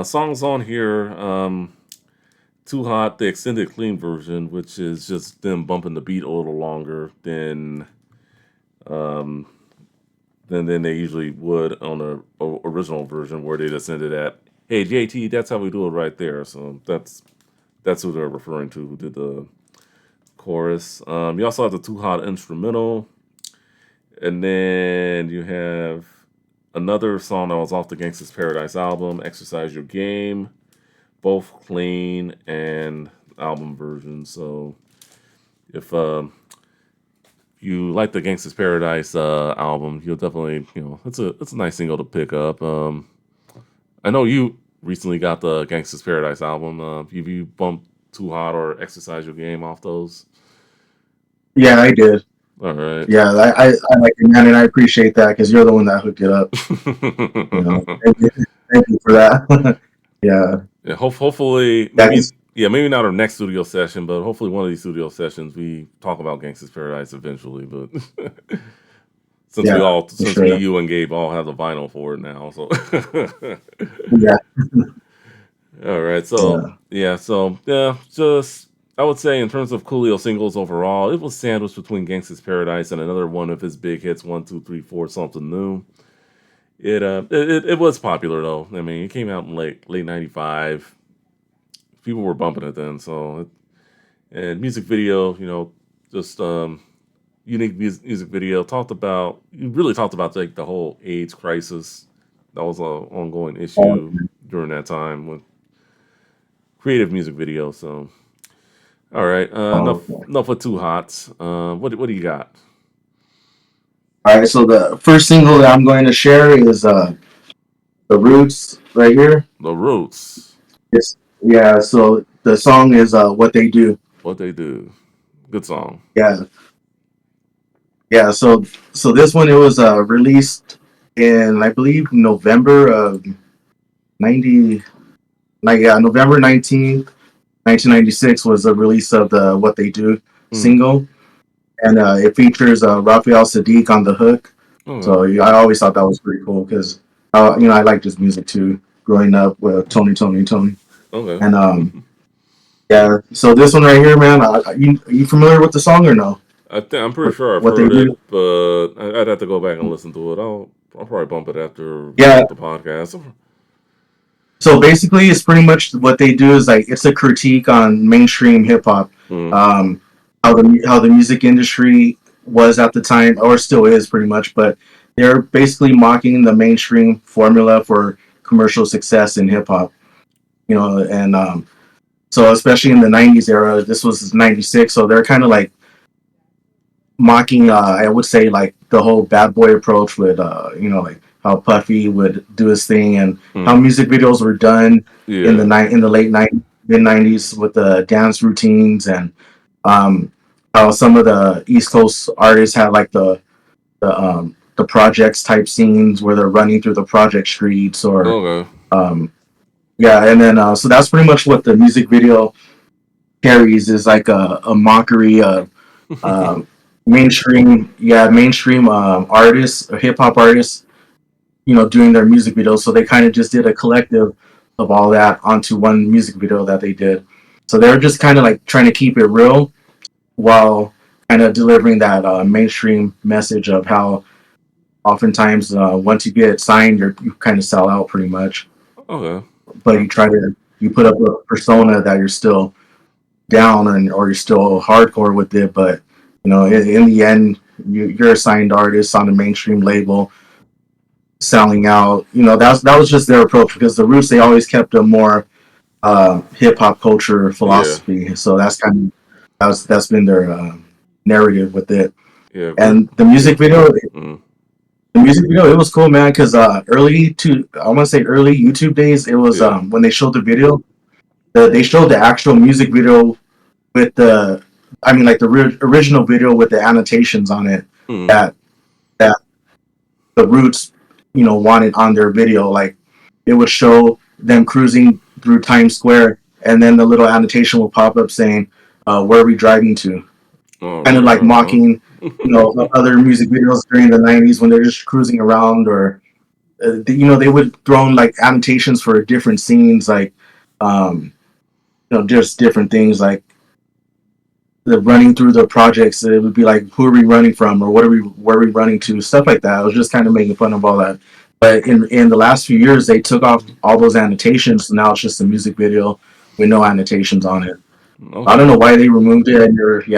Songs on here, Too Hot, the extended clean version, which is just them bumping the beat a little longer um, than they usually would on the original version, where they just ended at, "Hey JT, that's how we do it right there." So that's who they're referring to, who did the chorus. You also have the Too Hot instrumental, and then you have another song that was off the Gangsta's Paradise album, "Exercise Your Game." Both clean and album versions. So if you like the Gangsta's Paradise album, you'll definitely, it's a nice single to pick up. I know you recently got the Gangsta's Paradise album. Have you bumped Too Hot or Exercise Your Game off those? Yeah, I did. All right. Yeah, I like it, man, and I appreciate that because you're the one that hooked it up. Thank you for that. Yeah, Yeah, hopefully, yeah, 'cause- maybe not our next studio session, but hopefully one of these studio sessions we talk about Gangsta's Paradise eventually. But yeah, for since me, sure. you, and Gabe all have the vinyl for it now, so Yeah, all right. So yeah. yeah, just I would say in terms of Coolio singles overall, it was sandwiched between Gangsta's Paradise and another one of his big hits, 1, 2, 3, 4, something new. It was popular though. I mean, it came out in late '95. People were bumping it then, and music video, just unique music video. You really talked about like the whole AIDS crisis. That was a ongoing Oh, issue during that time with creative music video. So, all right, okay. enough with Too Hot. What do you got? All right, so the first single that I'm going to share is "The Roots" right here. The Roots. It's yeah. So the song is "What They Do." What they do. Good song. Yeah, yeah. So this one it was released in I believe November of 90. Like yeah, November 19th, 1996 was the release of the "What They Do" Mm. single, and it features Raphael Sadiq on the hook. Okay. So yeah, I always thought that was pretty cool because I liked his music too. Growing up with Tony, Okay. and yeah. So this one right here, man. You familiar with the song or no? I'm pretty sure I've What they heard do? it, but I'd have to go back and listen to it. I'll probably bump it after Yeah. the podcast. So basically, it's pretty much what they do is like it's a critique on mainstream hip hop, Mm. um, how the music industry was at the time or still is pretty much, but they're basically mocking the mainstream formula for commercial success in hip hop. And so especially in the '90s era, this was '96, so they're kind of like mocking. I would say like the whole bad boy approach with like how Puffy would do his thing and how Mm. music videos were done in Yeah. in the late '90s, mid '90s with the dance routines and um, how some of the East Coast artists had like the projects type scenes where they're running through the project streets or Okay. um, yeah, and then so that's pretty much what the music video carries is like a mockery of um, mainstream artists or hip hop artists, doing their music videos. So they kind of just did a collective of all that onto one music video that they did. So they're just kind of like trying to keep it real while kind of delivering that mainstream message of how oftentimes once you get signed, you kind of sell out pretty much. Okay. But you put up a persona that you're still down and or you're still hardcore with it, but in the end, you're a signed artist on a mainstream label selling out. That was just their approach because the Roots they always kept a more hip hop culture Yeah. philosophy. So that's been their narrative with it. Yeah. Chris. And the music video, Mm. it was cool, man. Because I want to say early YouTube days, it was Yeah. when they showed the video, they showed the actual music video with I mean, like the original video with the annotations on it Mm. that that the Roots, wanted on their video. Like it would show them cruising through Times Square, and then the little annotation will pop up saying, "Where are we driving to?" Oh Kind of like yeah. mocking, other music videos during the '90s when they're just cruising around, or they would throw in like annotations for different scenes, like um, just different things like the running through the projects. It would be like, who are we running from, or where are we running to, stuff like that. I was just kind of making fun of all that. But in the last few years, they took off all those annotations. So now it's just a music video with no annotations on it. I don't Okay. know why they removed it.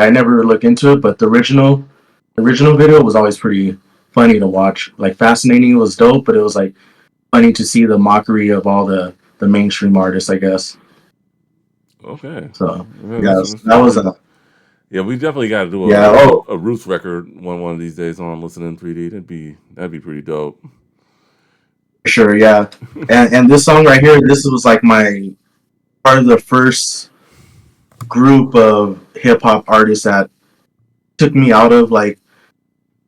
I never looked into it, but the original video was always pretty funny to watch. Like fascinating, it was dope, but it was like funny to see the mockery of all the mainstream artists, I guess. Okay. So Yeah, yeah, that's that was pretty. Yeah, we definitely got to do yeah. Oh, a Roots record one of these days on Listening 3D. That'd be pretty dope. sure, yeah. And this song right here, this was like my part of the first group of hip hop artists that took me out of like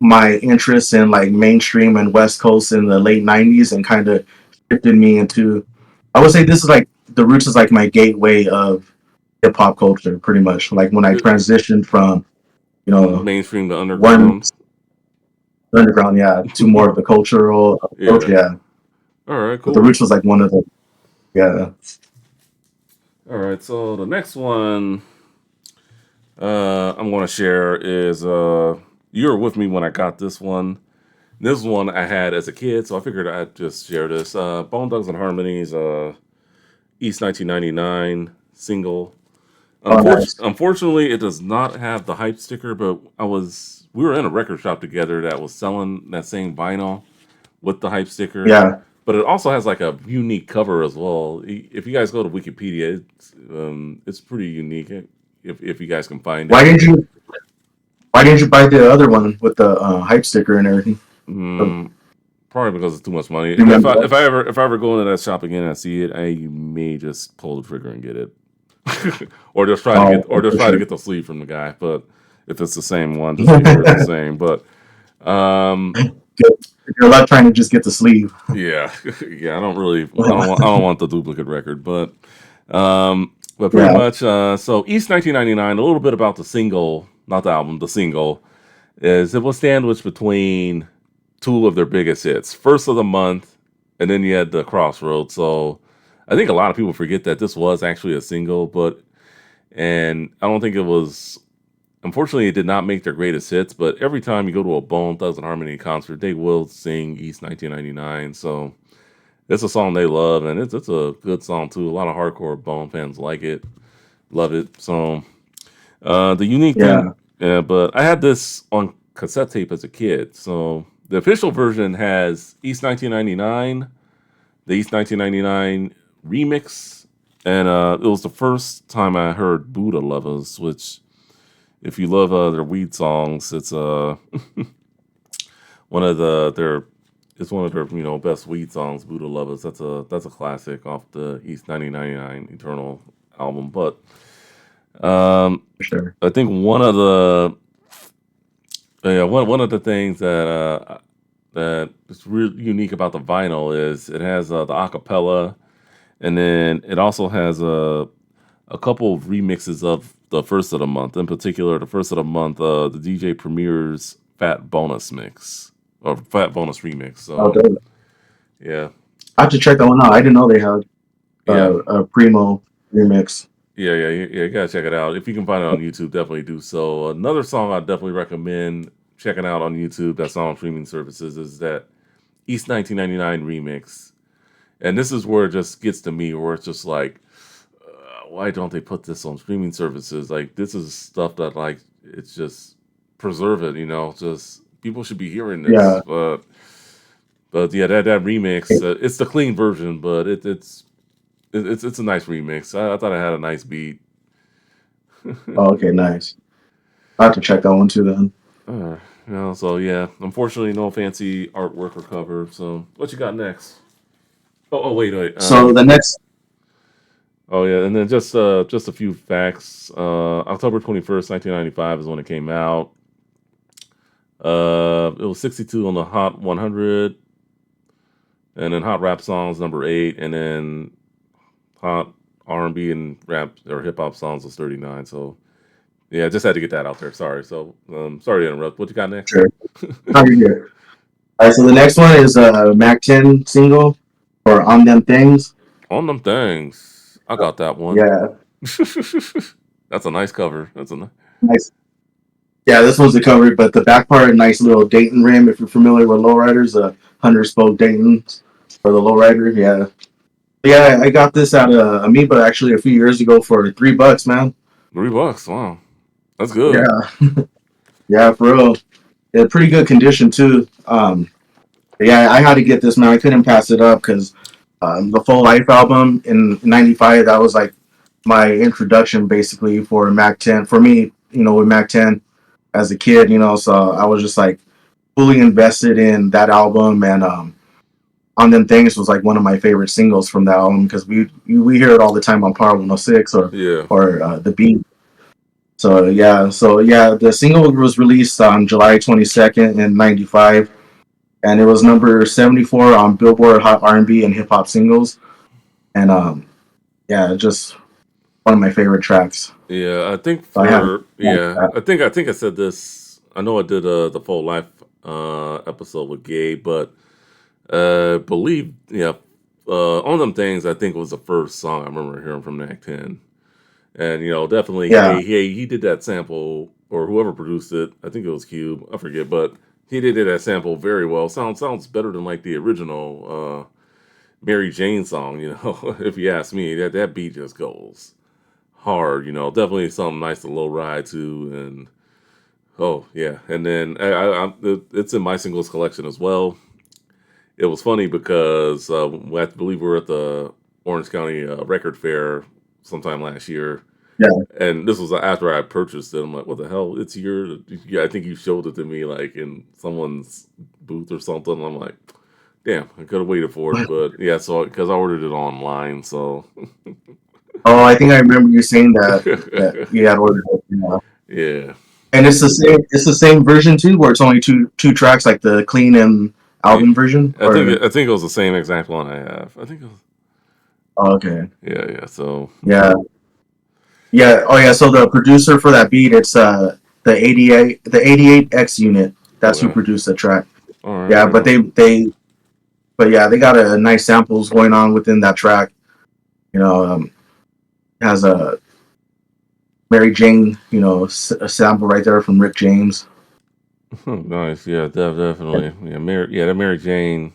my interest in like mainstream and West Coast in the late '90s and kind of shifted me into. I would say this is like the Roots is like my gateway of hip hop culture, pretty much. Like when I It, transitioned from you know mainstream to one underground. underground, yeah, to more of the cultural approach, Yeah. yeah. All right. But the Cool. Roots was like one of the yeah. All right. So the next one I'm going to share is you were with me when I got this one. This one I had as a kid, so I figured I'd just share this. Bone Thugs and Harmony's East 1999 single. Oh, nice. Unfortunately, it does not have the hype sticker, but we were in a record shop together that was selling that same vinyl with the hype sticker. Yeah. But it also has like a unique cover as well. If you guys go to Wikipedia, it's pretty unique. If you guys can find Why it. did you Why didn't you buy the other one with the hype sticker and everything? Do Mm, probably because it's too much money. you If remember I that? if I ever go into that shop again and I see it, I may just pull the trigger and get it, Oh, or just for try to sure. get the sleeve from the guy. But if it's the same one, just make sure it's the same. But um, Good. You're not trying to just get the sleeve. yeah, yeah, I don't want the duplicate record, but pretty Yeah, much. So East 1999. A little bit about the single, not the album. The single is it was sandwiched between two of their biggest hits, First of the Month, and then you had the Crossroads. So I think a lot of people forget that this was actually a single, and I don't think it was. Unfortunately, it did not make their greatest hits, but every time you go to a Bone Thugs and Harmony concert, they will sing East 1999. So it's a song they love, and it's a good song too. A lot of hardcore Bone fans like it, love it. So the unique thing, yeah. yeah, but I had this on cassette tape as a kid. So the official version has East 1999, the East 1999 remix, and it was the first time I heard Buddha Lovers, which if you love their weed songs, it's one of their it's one of their best weed songs. Buddha Lovers. That's a classic off the East 1999 Eternal album. But um, For sure. I think one of the things that is really unique about the vinyl is it has the acapella, and then it also has a couple of remixes of the first of the month. In particular, the first of the month, the DJ Premier's Fat Bonus mix or Fat Bonus remix. Oh, So dope. yeah, I have to check that one out. I didn't know they had yeah, a Primo remix. yeah. You gotta check it out if you can find it on YouTube. Definitely do so. Another song I definitely recommend checking out on YouTube that's on streaming services is that East 1999 remix. And this is where it just gets to me, where it's just like, why don't they put this on streaming services? Like, this is stuff that, like, it's just preserve it, just people should be hearing Yeah. this. But yeah, that remix, it's the clean version, but it's a nice remix. I thought it had a nice beat. Oh, okay, nice. I have to check that one too then. Uh, so yeah, unfortunately, no fancy artwork or cover. So, what you got next? Wait. So the next, Oh yeah, and then just a few facts. October 21st, 1995 is when it came out. It was 62 on the Hot 100, and then Hot Rap Songs number 8, and then Hot R&B and rap or hip hop songs was 39. So yeah, just had to get that out there. Sorry. So sorry to interrupt. What you got next? sure. How you here? All right, so the next one is a Mac 10 single or On Them Things. On them things. I got that one. Yeah, That's a nice cover. nice. Yeah, this one's the cover, but the back part, nice little Dayton rim. If you're familiar with lowriders, 100 spoke Dayton's for the lowrider. Yeah, yeah. I got this at Amoeba actually a few years ago for $3, man. $3. Wow, that's good. Yeah, yeah, for real. Yeah, pretty good condition too. Yeah, I had to get this, man. I couldn't pass it up because the Full Life album in '95, that was like my introduction basically for Mac 10 for me. With Mac 10 as a kid, so I was just like fully invested in that album, and On Them Things was like one of my favorite singles from that album because we hear it all the time on Power 106 Yeah. or The Beat. So yeah, the single was released on July 22nd in '95, and it was number 74 on Billboard Hot R&B and Hip Hop Singles. And yeah, just one of my favorite tracks. Yeah, I think So I have for yeah, I think I said this. I know I did the full life episode with Gabe, but believe yeah, on them things I think was the first song I remember hearing from Knack 10, and definitely yeah, he did that sample or whoever produced it. I think it was Cube. I forget, but he did that sample very well. Sounds better than like the original Mary Jane song. If you ask me, that beat just goes hard. Definitely something nice to low ride to, and oh yeah, and then it's in my singles collection as well. It was funny because I believe we were at the Orange County Record Fair sometime last year, Yeah. And this was after I purchased it. I'm like, what the hell? It's your, yeah, I think you showed it to me like in someone's booth or something. I'm like, damn, I could have waited for it. But yeah, so because I ordered it online. So Oh, I think I remember you saying that you had ordered it. Yeah. yeah. And it's the same. It's the same version too, where it's only two tracks, like the clean and Yeah. album version. Or I think it was the same exact one I have. I think it was, oh, okay, yeah. So yeah, yeah. Oh yeah. So the producer for that beat, it's the 88X unit. That's who okay. produced the track. All right, Yeah, right but on. but yeah, they got a nice samples going on within that track. You know, has a Mary Jane, a sample right there from Rick James. Nice. Yeah, definitely. Yeah, that Mary Jane,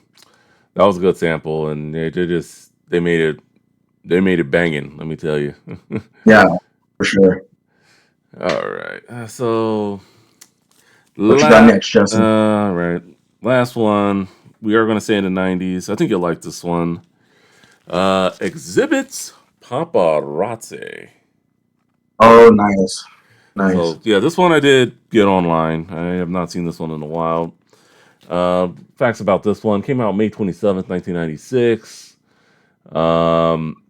that was a good sample, and they made it banging. Let me tell you. Yeah, for sure. All right. So What you got la next, Justin? right. Last one. We are gonna say in the '90s. I think you'll like this one. Exhibits paparazzi. Oh, nice, nice. So yeah, this one I did get online. I have not seen this one in a while. Facts about this one came out May 27th, 1996. Um,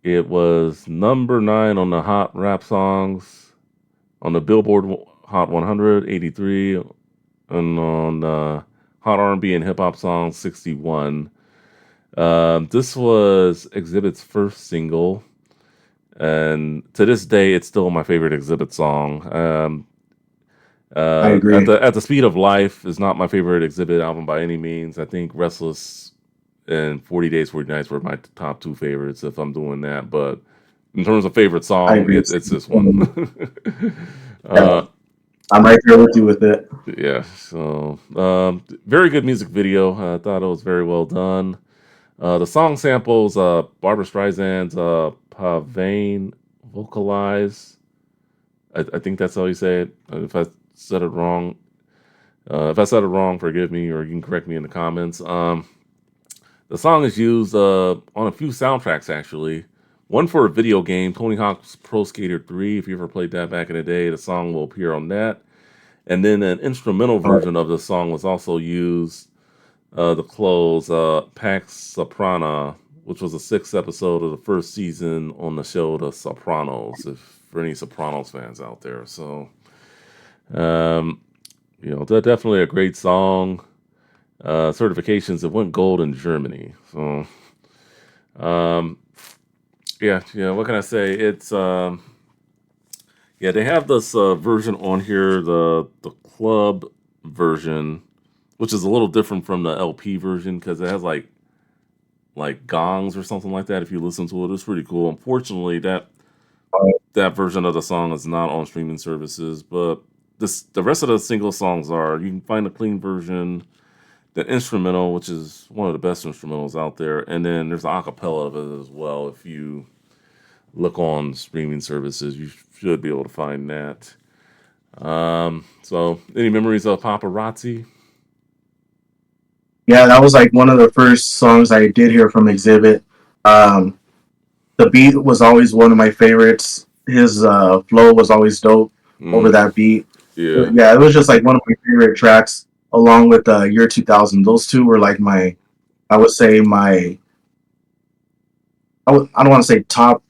it was number 9 on the Hot Rap Songs on the Billboard Hot 100, 83, and on Hot R&B and Hip Hop Songs 61. This was Exhibit's first single, and to this day, it's still my favorite Exhibit song. I agree. At the Speed of Life is not my favorite Exhibit album by any means. I think Restless and 40 Days, 40 Nights were my top two favorites if I'm doing that. But in terms of favorite I song, agree. it's this one. Yeah, uh, I'm right there with you with it. yeah, so very good music video. I thought it was very well done. The song samples Barbara Streisand's Pavane vocalize. I think that's how you say it. If I said it wrong, forgive me, or you can correct me in the comments. The song is used on a few soundtracks, actually. One for a video game, Tony Hawk's Pro Skater 3. If you ever played that back in the day, the song will appear on that. And then an instrumental Oh, version of the song was also used to close Pax Soprana, which was the sixth episode of the first season on the show The Sopranos, if for any Sopranos fans out there. So, um, definitely a great song. Certifications, it went gold in Germany. So, um, yeah. What can I say? It's yeah, they have this version on here, the club version, which is a little different from the LP version because it has like gongs or something like that. If you listen to it, it's pretty cool. Unfortunately, that version of the song is not on streaming services, but the rest of the single songs are. You can find a clean version, the instrumental, which is one of the best instrumentals out there, and then there's the acapella of it as well. If you look on streaming services, you should be able to find that. So any memories of Paparazzi? yeah, that was like one of the first songs I did hear from Exhibit. Um, the beat was always one of my favorites. His flow was always dope over Mm, that beat. yeah, Yeah, it was just like one of my favorite tracks, along with Year 2000. Those two were like I would say I don't want to say top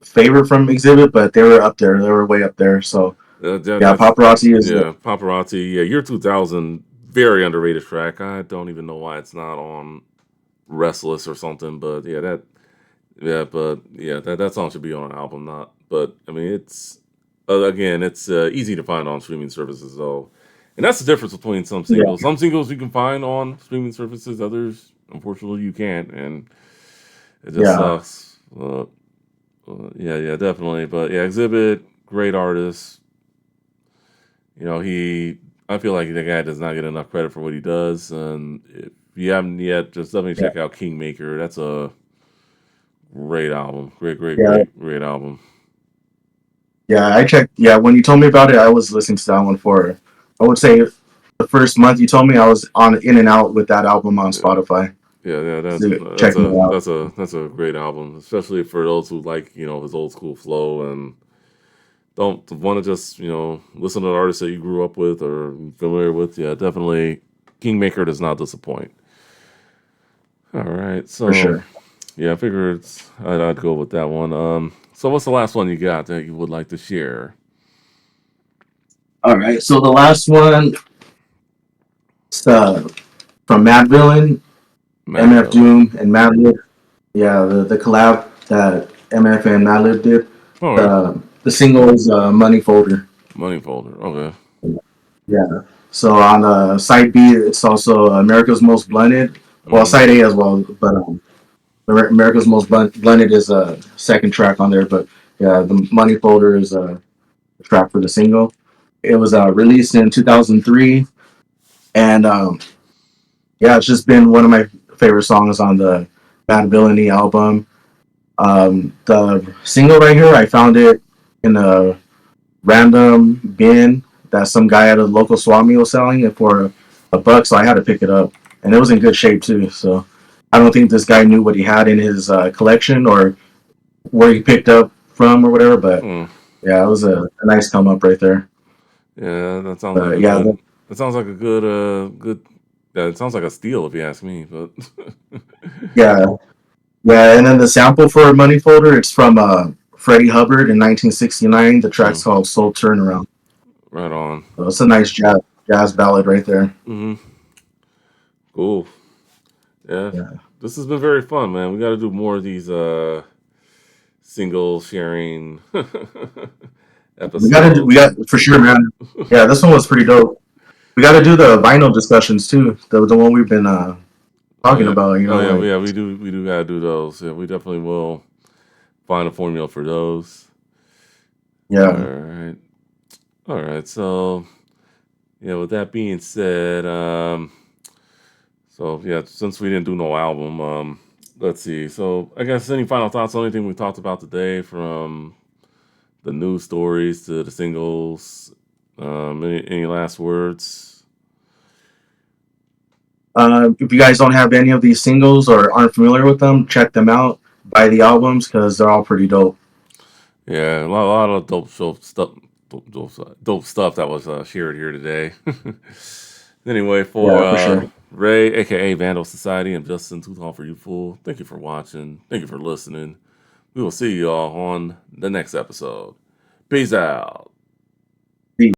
favorite from Exhibit, but they were up there. They were way up there. So yeah, that's Paparazzi is yeah, Paparazzi. Yeah, Year 2000, very underrated track. I don't even know why it's not on Restless or something, but that song should be on an album, not. But I mean, it's again, it's easy to find on streaming services though, and that's the difference between some yeah, singles. Some singles you can find on streaming services, others unfortunately you can't, and it just yeah, sucks. Yeah, definitely. But yeah, Exhibit, great artist. I feel like the guy does not get enough credit for what he does, and if you haven't yet, just definitely yeah, check out Kingmaker. That's a great album. yeah, Great album. yeah. I checked. Yeah, when you told me about it, I was listening to that one for. I would say the first month you told me I was on in and out with that album on Yeah, Spotify, yeah. checking it out. That's a great album, especially for those who like his old school flow, and don't want to just listen to the artists that you grew up with or familiar with. Yeah, definitely, Kingmaker does not disappoint. All right, for so sure. yeah, I figured I'd go with that one. So what's the last one you got that you would like to share? All right, so the last one is from Mad Villain, Mad MF Villain. Doom, and Madlib. Yeah, the collab that MF and Madlib did. All right, The single is Money Folder. Money Folder. Okay. Yeah. So on side B, it's also America's Most Blunted. Well, Mm-hmm. side A as well, but America's Most Blunted is a second track on there. But yeah, the Money Folder is a track for the single. It was released in 2003, and yeah, it's just been one of my favorite songs on the Bad Villainy album. The single right here, I found it in a random bin that some guy at a local swap meet was selling it for a buck, so I had to pick it up, and it was in good shape too. So I don't think this guy knew what he had in his collection or where he picked up from or whatever. But Hmm. yeah, it was a nice come up right there. Yeah, that sounds like But a yeah, good. That sounds like a good. Yeah, it sounds like a steal if you ask me. But yeah, yeah, and then the sample for Money Folder, it's from Freddie Hubbard in 1969. The mm, track's called Soul Turnaround. right on. So it's a nice jazz ballad right there. Hmm. Cool. Yeah, Yeah. this has been very fun, man. We got to do more of these single sharing We episodes. got for sure, man. Yeah, this one was pretty dope. We got to do the vinyl discussions too. The one we've been Oh talking yeah. about. You Oh know, yeah. like Yeah, we do gotta do those. Yeah, we definitely will find a formula for those. All yeah. right. All right. So yeah, with that being said, so yeah, since we didn't do no album, let's see. So I guess any final thoughts on anything we talked about today, from the news stories to the singles? Any last words? If you guys don't have any of these singles or aren't familiar with them, check them out. Buy the albums because they're all pretty dope. Yeah, a lot of dope stuff that was shared here today. Anyway, for Yeah, for sure. Ray, aka Vandal Society, and Justin Tooth for You Fool, thank you for watching. Thank you for listening. We will see you all on the next episode. Peace out.